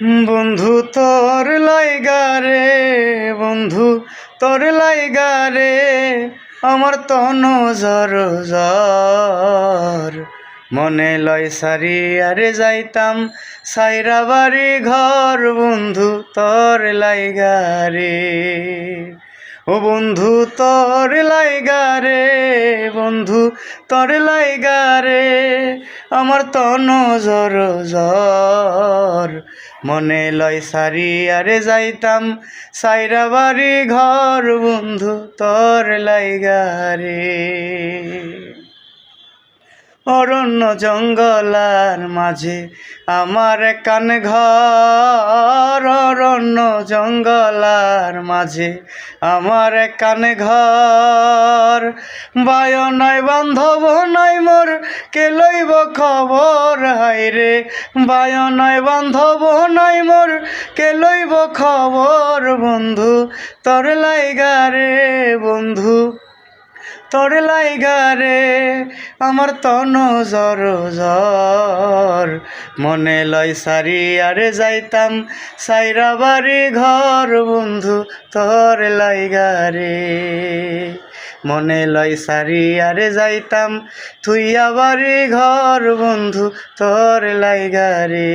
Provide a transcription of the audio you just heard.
বন্ধু তোর লাইগা রে, বন্ধু তোর লাইগা রে, আমার তন জর জর। মনে লয় সারি আরে যাইতাম সাইরা বাড়ি ঘর, বন্ধু তোর লাইগা রে। ও বন্ধু তোর লাইগা রে, বন্ধু তোর লাইগা রে, আমার তন জর জর। মনে লয় সারি আরে যাইতাম সাইরা বাড়ি ঘর, বন্ধু তোর লাইগা রে। অরণ্য জঙ্গলার মাঝে আমার কান ঘর, অরণ্য জঙ্গলার মাঝে আমার কান ঘর। বায় নাই বান্ধব নাই মোর, কে লইব খবর হাইরে। বায় নাই বান্ধব নাই মোর, কে লইব খবর, বন্ধু তোর লাইগা রে, বন্ধু তোর লাইগা রে, আমার তন জর জর। মনে লয় সারি আরে যাইতাম সাইরা বাড়ি ঘর, বন্ধু তোর লাইগা রে। মনে লয় সারি আরে যাইতাম থুইয়া বাড়ি ঘর, বন্ধু তোর লাইগা রে।